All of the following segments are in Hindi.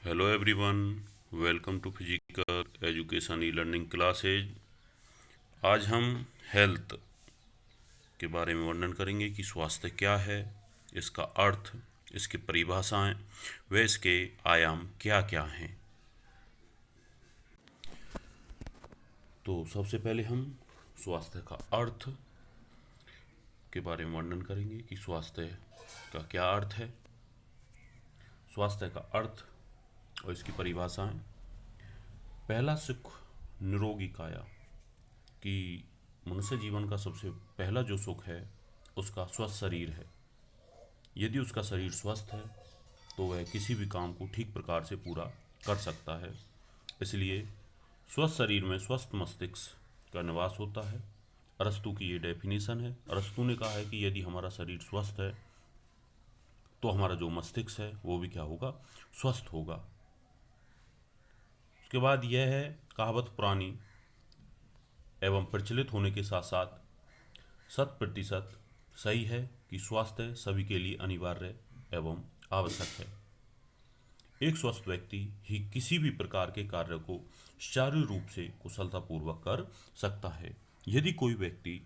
Hello everyone, welcome to physical education e learning classes. आज हम हेल्थ के बारे में वर्णन करेंगे कि स्वास्थ्य क्या है, इसका अर्थ, इसकी परिभाषाएं व इसके आयाम क्या क्या हैं। तो सबसे पहले हम स्वास्थ्य का अर्थ के बारे में वर्णन करेंगे कि स्वास्थ्य का क्या अर्थ है। स्वास्थ्य का अर्थ और इसकी परिभाषाएं। पहला सुख निरोगी काया, कि मनुष्य जीवन का सबसे पहला जो सुख है उसका स्वस्थ शरीर है। यदि उसका शरीर स्वस्थ है तो वह किसी भी काम को ठीक प्रकार से पूरा कर सकता है। इसलिए स्वस्थ शरीर में स्वस्थ मस्तिष्क का निवास होता है। अरस्तु की ये डेफिनेशन है। अरस्तु ने कहा है कि यदि हमारा शरीर स्वस्थ है तो हमारा जो मस्तिष्क है वो भी क्या होगा, स्वस्थ होगा। उसके बाद यह है कहावत पुरानी एवं प्रचलित होने के साथ साथ 100% सही है कि स्वास्थ्य सभी के लिए अनिवार्य एवं आवश्यक है। एक स्वस्थ व्यक्ति ही किसी भी प्रकार के कार्य को शारीरिक रूप से कुशलतापूर्वक कर सकता है। यदि कोई व्यक्ति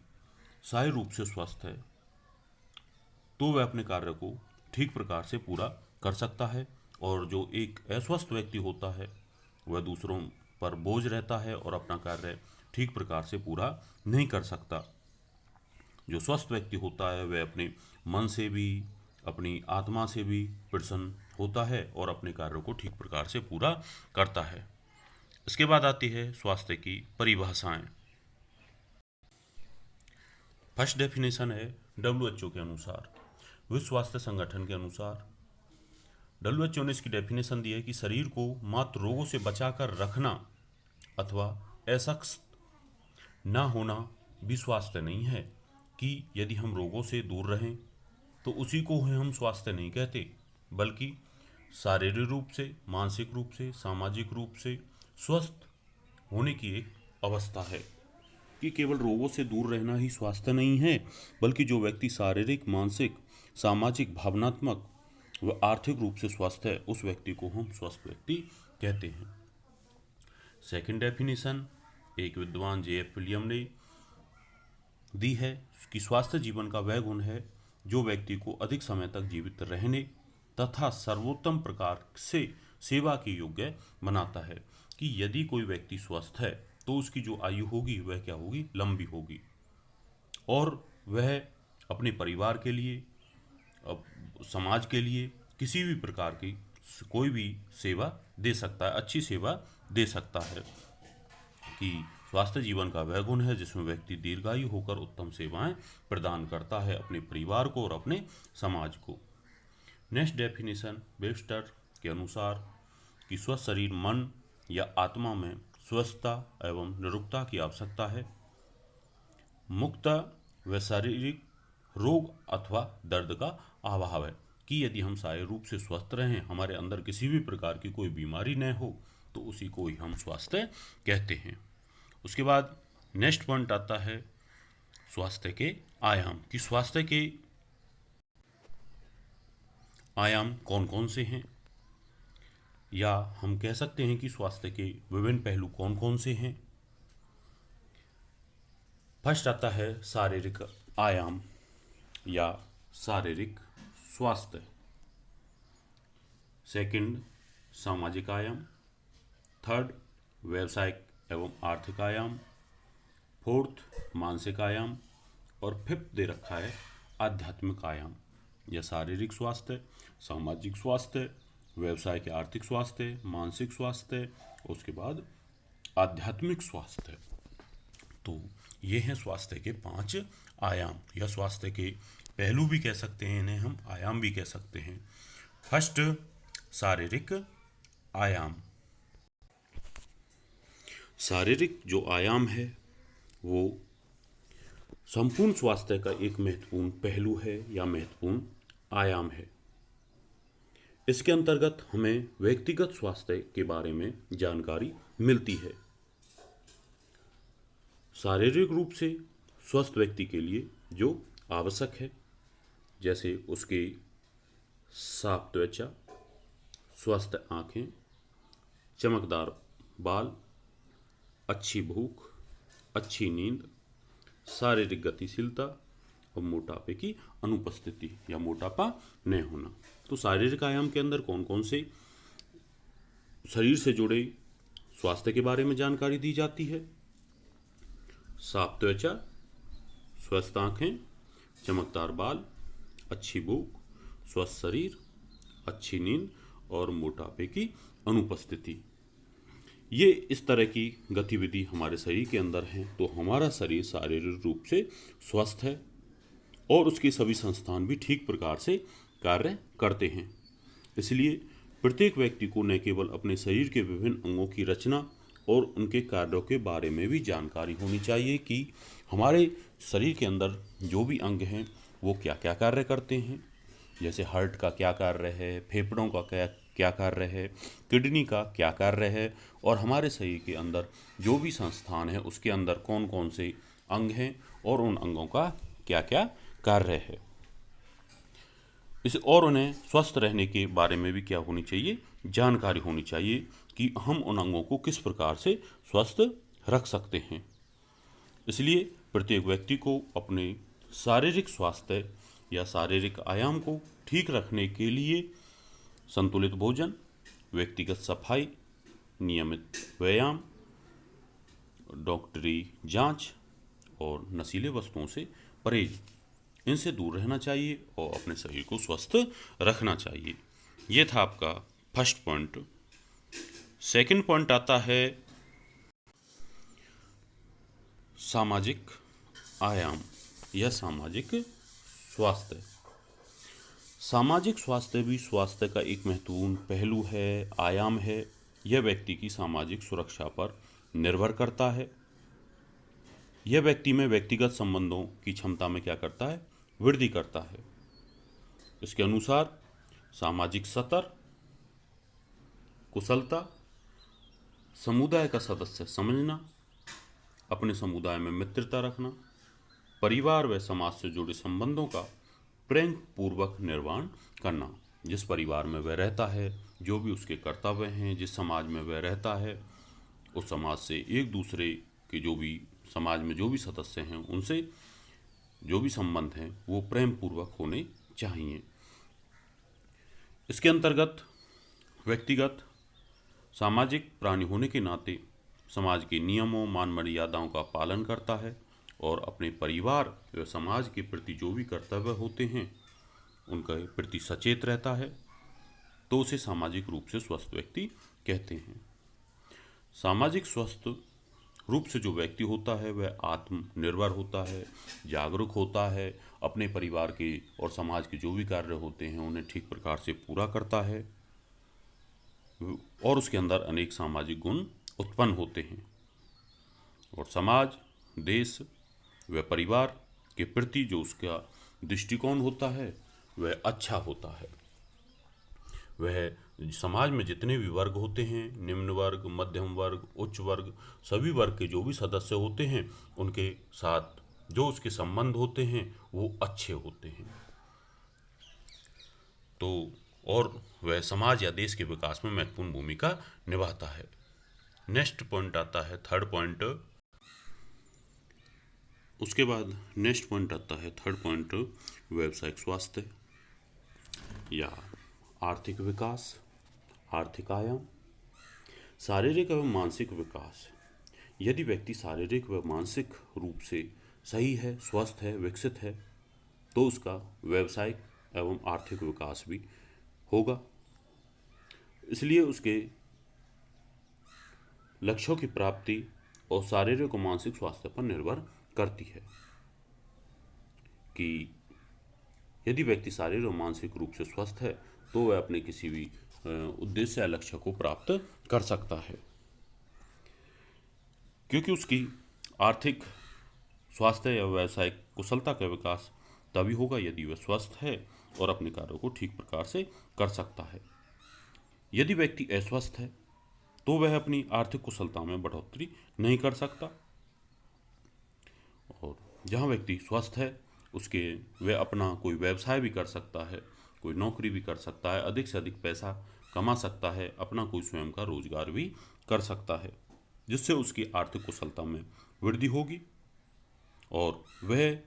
शारीरिक रूप से स्वस्थ है तो वह अपने कार्य को ठीक प्रकार से पूरा कर सकता है, और जो एक अस्वस्थ व्यक्ति होता है वह दूसरों पर बोझ रहता है और अपना कार्य ठीक प्रकार से पूरा नहीं कर सकता। जो स्वस्थ व्यक्ति होता है वह अपने मन से भी, अपनी आत्मा से भी प्रसन्न होता है और अपने कार्यों को ठीक प्रकार से पूरा करता है। इसके बाद आती है स्वास्थ्य की परिभाषाएं। फर्स्ट डेफिनेशन है WHO के अनुसार, विश्व स्वास्थ्य संगठन के अनुसार। WHO ने इसकी डेफिनेशन दी है कि शरीर को मात्र रोगों से बचाकर रखना अथवा असक्त ना होना भी स्वास्थ्य नहीं है। कि यदि हम रोगों से दूर रहें तो उसी को हम स्वास्थ्य नहीं कहते, बल्कि शारीरिक रूप से, मानसिक रूप से, सामाजिक रूप से स्वस्थ होने की एक अवस्था है। कि केवल रोगों से दूर रहना ही स्वास्थ्य नहीं है, बल्कि जो व्यक्ति शारीरिक, मानसिक, सामाजिक, भावनात्मक व आर्थिक रूप से स्वस्थ है उस व्यक्ति को हम स्वस्थ व्यक्ति कहते हैं। सेकंड डेफिनेशन एक विद्वान JF विलियम ने दी है कि स्वास्थ्य जीवन का वह गुण है जो व्यक्ति को अधिक समय तक जीवित रहने तथा सर्वोत्तम प्रकार से सेवा के योग्य बनाता है। कि यदि कोई व्यक्ति स्वस्थ है तो उसकी जो आयु होगी वह क्या होगी, लंबी होगी, और वह अपने परिवार के लिए, समाज के लिए किसी भी प्रकार की कोई भी सेवा दे सकता है, अच्छी सेवा दे सकता है। कि स्वास्थ्य जीवन का वह गुण है जिसमें व्यक्ति दीर्घायु होकर उत्तम सेवाएं प्रदान करता है अपने परिवार को और अपने समाज को। नेक्स्ट डेफिनेशन वेबस्टर के अनुसार कि स्वस्थ शरीर मन या आत्मा में स्वस्थता एवं निरुक्ता की आवश्यकता है। मुक्त व शारीरिक रोग अथवा दर्द का अभाव है। कि यदि हम शारीरिक रूप से स्वस्थ रहें, हमारे अंदर किसी भी प्रकार की कोई बीमारी न हो, तो उसी को ही हम स्वास्थ्य कहते हैं। उसके बाद नेक्स्ट पॉइंट आता है स्वास्थ्य के आयाम। कि स्वास्थ्य के आयाम कौन कौन से हैं, या हम कह सकते हैं कि स्वास्थ्य के विभिन्न पहलू कौन कौन से हैं। फर्स्ट आता है शारीरिक आयाम या शारीरिक स्वास्थ्य। सेकंड सामाजिक आयाम। थर्ड व्यावसायिक एवं आर्थिक आयाम। फोर्थ मानसिक आयाम। और फिफ्थ दे रखा है आध्यात्मिक आयाम, या शारीरिक स्वास्थ्य, सामाजिक स्वास्थ्य, व्यवसाय के आर्थिक स्वास्थ्य, मानसिक स्वास्थ्य, उसके बाद आध्यात्मिक स्वास्थ्य। तो ये हैं स्वास्थ्य के 5 आयाम, या स्वास्थ्य के पहलू भी कह सकते हैं इन्हें, हम आयाम भी कह सकते हैं। फर्स्ट शारीरिक आयाम। शारीरिक जो आयाम है वो संपूर्ण स्वास्थ्य का एक महत्वपूर्ण पहलू है या महत्वपूर्ण आयाम है। इसके अंतर्गत हमें व्यक्तिगत स्वास्थ्य के बारे में जानकारी मिलती है। शारीरिक रूप से स्वस्थ व्यक्ति के लिए जो आवश्यक है, जैसे उसकी साफ त्वचा, स्वस्थ आँखें, चमकदार बाल, अच्छी भूख, अच्छी नींद, शारीरिक गतिशीलता और मोटापे की अनुपस्थिति या मोटापा न होना। तो शारीरिक आयाम के अंदर कौन कौन से शरीर से जुड़े स्वास्थ्य के बारे में जानकारी दी जाती है? साफ त्वचा, स्वस्थ आंखें, चमकदार बाल, अच्छी भूख, स्वस्थ शरीर, अच्छी नींद और मोटापे की अनुपस्थिति। ये इस तरह की गतिविधि हमारे शरीर के अंदर है तो हमारा शरीर शारीरिक रूप से स्वस्थ है और उसके सभी संस्थान भी ठीक प्रकार से कार्य करते हैं। इसलिए प्रत्येक व्यक्ति को न केवल अपने शरीर के विभिन्न अंगों की रचना और उनके कार्यों के बारे में भी जानकारी होनी चाहिए कि हमारे शरीर के अंदर जो भी अंग हैं वो क्या क्या कार्य करते हैं। जैसे हार्ट का क्या कार्य है, फेफड़ों का क्या क्या कार्य है, किडनी का क्या कार्य है और हमारे शरीर के अंदर जो भी संस्थान है उसके अंदर कौन कौन से अंग हैं और उन अंगों का क्या क्या कार्य है। इस और उन्हें स्वस्थ रहने के बारे में भी क्या होनी चाहिए, जानकारी होनी चाहिए कि हम उन अंगों को किस प्रकार से स्वस्थ रख सकते हैं। इसलिए प्रत्येक व्यक्ति को अपने शारीरिक स्वास्थ्य या शारीरिक आयाम को ठीक रखने के लिए संतुलित भोजन, व्यक्तिगत सफाई, नियमित व्यायाम, डॉक्टरी जांच और नशीले वस्तुओं से परहेज, इनसे दूर रहना चाहिए और अपने शरीर को स्वस्थ रखना चाहिए। ये था आपका फर्स्ट पॉइंट। सेकंड पॉइंट आता है सामाजिक आयाम या सामाजिक स्वास्थ्य। सामाजिक स्वास्थ्य भी स्वास्थ्य का एक महत्वपूर्ण पहलू है, आयाम है। यह व्यक्ति की सामाजिक सुरक्षा पर निर्भर करता है। यह व्यक्ति में व्यक्तिगत संबंधों की क्षमता में क्या करता है, वृद्धि करता है। इसके अनुसार सामाजिक स्तर, कुशलता, समुदाय का सदस्य समझना, अपने समुदाय में मित्रता रखना, परिवार व समाज से जुड़े संबंधों का प्रेम पूर्वक निर्वहन करना। जिस परिवार में वह रहता है, जो भी उसके कर्तव्य हैं, जिस समाज में वह रहता है, उस समाज से एक दूसरे के जो भी समाज में जो भी सदस्य हैं उनसे जो भी संबंध हैं वो प्रेम पूर्वक होने चाहिए। इसके अंतर्गत व्यक्तिगत सामाजिक प्राणी होने के नाते समाज के नियमों मान मर्यादाओं का पालन करता है और अपने परिवार व समाज के प्रति जो भी कर्तव्य होते हैं उनके प्रति सचेत रहता है, तो उसे सामाजिक रूप से स्वस्थ व्यक्ति कहते हैं। सामाजिक स्वस्थ रूप से जो व्यक्ति होता है वह आत्मनिर्भर होता है, जागरूक होता है, अपने परिवार के और समाज के जो भी कार्य होते हैं उन्हें ठीक प्रकार से पूरा करता है और उसके अंदर अनेक सामाजिक गुण उत्पन्न होते हैं और समाज, देश व परिवार के प्रति जो उसका दृष्टिकोण होता है वह अच्छा होता है। वह समाज में जितने भी वर्ग होते हैं, निम्न वर्ग, मध्यम वर्ग, उच्च वर्ग, सभी वर्ग के जो भी सदस्य होते हैं उनके साथ जो उसके संबंध होते हैं वो अच्छे होते हैं। तो और वह समाज या देश के विकास में महत्वपूर्ण भूमिका निभाता है। नेक्स्ट पॉइंट आता है थर्ड पॉइंट। उसके बाद नेक्स्ट पॉइंट आता है थर्ड पॉइंट, व्यावसायिक स्वास्थ्य या आर्थिक विकास, आर्थिक आयाम, शारीरिक एवं मानसिक विकास। यदि व्यक्ति शारीरिक व मानसिक रूप से सही है, स्वस्थ है, विकसित है, तो उसका व्यावसायिक एवं आर्थिक विकास भी होगा। इसलिए उसके लक्ष्यों की प्राप्ति और शारीरिक और मानसिक स्वास्थ्य पर निर्भर करती है कि यदि व्यक्ति शारीरिक और मानसिक रूप से स्वस्थ है तो वह अपने किसी भी उद्देश्य या लक्ष्य को प्राप्त कर सकता है, क्योंकि उसकी आर्थिक स्वास्थ्य या व्यावसायिक कुशलता का विकास तभी होगा यदि वह स्वस्थ है और अपने कार्यों को ठीक प्रकार से कर सकता है। यदि व्यक्ति अस्वस्थ है तो वह अपनी आर्थिक कुशलता में बढ़ोतरी नहीं कर सकता और जहाँ व्यक्ति स्वस्थ है उसके वह अपना कोई व्यवसाय भी कर सकता है कोई नौकरी भी कर सकता है, अधिक से अधिक पैसा कमा सकता है, अपना कोई स्वयं का रोजगार भी कर सकता है, जिससे उसकी आर्थिक कुशलता में वृद्धि होगी और वह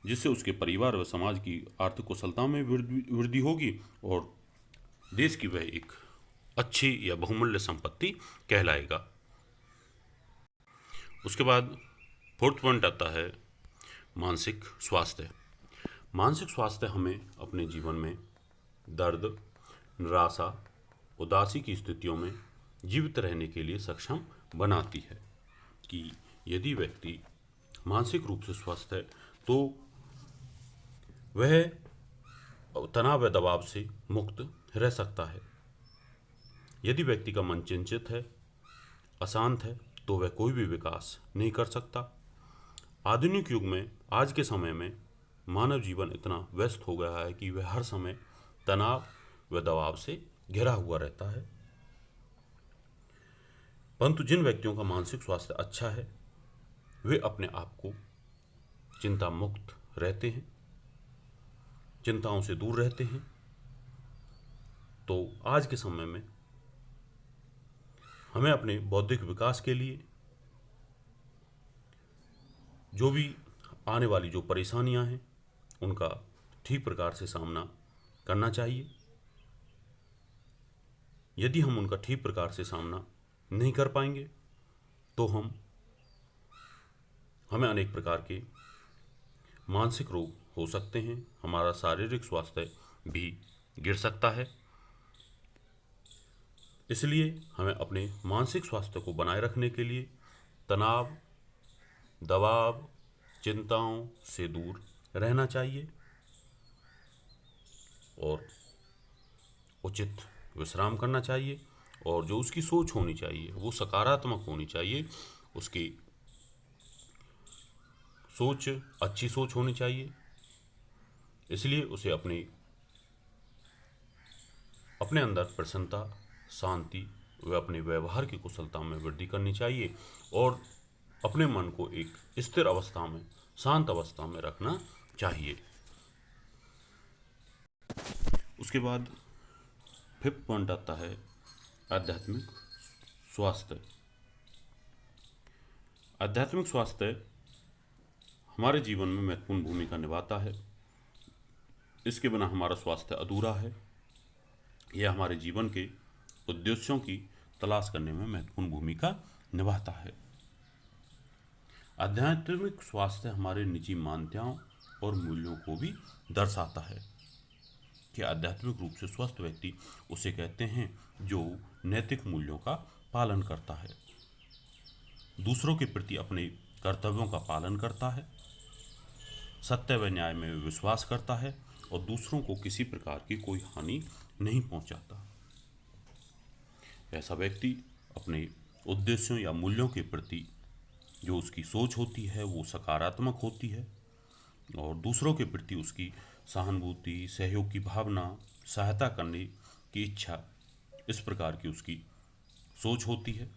जिससे उसके परिवार व समाज की आर्थिक कुशलता में वृद्धि होगी और देश की वह एक अच्छी या बहुमूल्य संपत्ति कहलाएगा। उसके बाद फोर्थ पॉइंट आता है मानसिक स्वास्थ्य। मानसिक स्वास्थ्य हमें अपने जीवन में दर्द, निराशा, उदासी की स्थितियों में जीवित रहने के लिए सक्षम बनाती है कि यदि व्यक्ति मानसिक रूप से स्वस्थ है तो वह तनाव व दबाव से मुक्त रह सकता है। यदि व्यक्ति का मन चिंतित है, अशांत है, तो वह कोई भी विकास नहीं कर सकता। आधुनिक युग में, आज के समय में मानव जीवन इतना व्यस्त हो गया है कि वह हर समय तनाव व दबाव से घिरा हुआ रहता है। परंतु जिन व्यक्तियों का मानसिक स्वास्थ्य अच्छा है वे अपने आप को चिंता मुक्त रहते हैं, चिंताओं से दूर रहते हैं। तो आज के समय में हमें अपने बौद्धिक विकास के लिए जो भी आने वाली जो परेशानियां हैं उनका ठीक प्रकार से सामना करना चाहिए। यदि हम उनका ठीक प्रकार से सामना नहीं कर पाएंगे तो हमें अनेक प्रकार के मानसिक रोग हो सकते हैं, हमारा शारीरिक स्वास्थ्य भी गिर सकता है। इसलिए हमें अपने मानसिक स्वास्थ्य को बनाए रखने के लिए तनाव, दबाव, चिंताओं से दूर रहना चाहिए और उचित विश्राम करना चाहिए और जो उसकी सोच होनी चाहिए वो सकारात्मक होनी चाहिए। उसकी सोच अच्छी सोच होनी चाहिए। इसलिए उसे अपने अंदर प्रसन्नता, शांति व अपने व्यवहार की कुशलता में वृद्धि करनी चाहिए और अपने मन को एक स्थिर अवस्था में, शांत अवस्था में रखना चाहिए। उसके बाद फिफ्थ पॉइंट आता है आध्यात्मिक स्वास्थ्य। आध्यात्मिक स्वास्थ्य हमारे जीवन में महत्वपूर्ण भूमिका निभाता है। इसके बिना हमारा स्वास्थ्य अधूरा है। यह हमारे जीवन के उद्देश्यों की तलाश करने में महत्वपूर्ण भूमिका निभाता है। आध्यात्मिक स्वास्थ्य हमारे निजी मान्यताओं और मूल्यों को भी दर्शाता है कि आध्यात्मिक रूप से स्वस्थ व्यक्ति उसे कहते हैं जो नैतिक मूल्यों का पालन करता है, दूसरों के प्रति अपने कर्तव्यों का पालन करता है, सत्य व न्याय में विश्वास करता है और दूसरों को किसी प्रकार की कोई हानि नहीं पहुंचाता। ऐसा व्यक्ति अपने उद्देश्यों या मूल्यों के प्रति जो उसकी सोच होती है वो सकारात्मक होती है और दूसरों के प्रति उसकी सहानुभूति, सहयोग की भावना, सहायता करने की इच्छा, इस प्रकार की उसकी सोच होती है।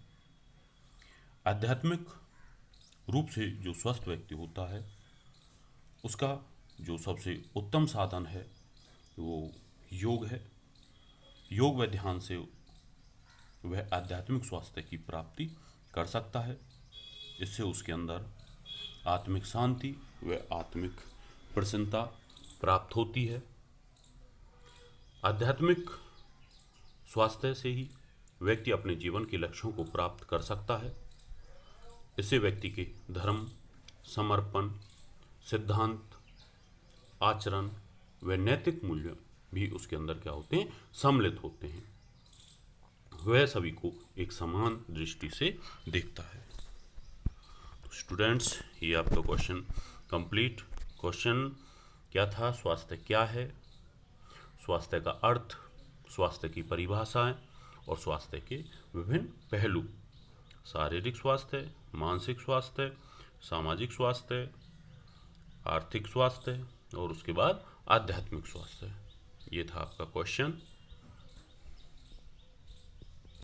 आध्यात्मिक रूप से जो स्वस्थ व्यक्ति होता है उसका जो सबसे उत्तम साधन है वो योग है। योग व ध्यान से वह आध्यात्मिक स्वास्थ्य की प्राप्ति कर सकता है। इससे उसके अंदर आत्मिक शांति व आत्मिक प्रसन्नता प्राप्त होती है। आध्यात्मिक स्वास्थ्य से ही व्यक्ति अपने जीवन के लक्ष्यों को प्राप्त कर सकता है। इससे व्यक्ति के धर्म, समर्पण, सिद्धांत, आचरण व नैतिक मूल्य भी उसके अंदर क्या होते हैं, सम्मिलित होते हैं। वह सभी को एक समान दृष्टि से देखता है। तो स्टूडेंट्स, ये आपका क्वेश्चन कंप्लीट। क्वेश्चन क्या था? स्वास्थ्य क्या है, स्वास्थ्य का अर्थ, स्वास्थ्य की परिभाषाएं और स्वास्थ्य के विभिन्न पहलू, शारीरिक स्वास्थ्य, मानसिक स्वास्थ्य, सामाजिक स्वास्थ्य, आर्थिक स्वास्थ्य और उसके बाद आध्यात्मिक स्वास्थ्य। ये था आपका क्वेश्चन।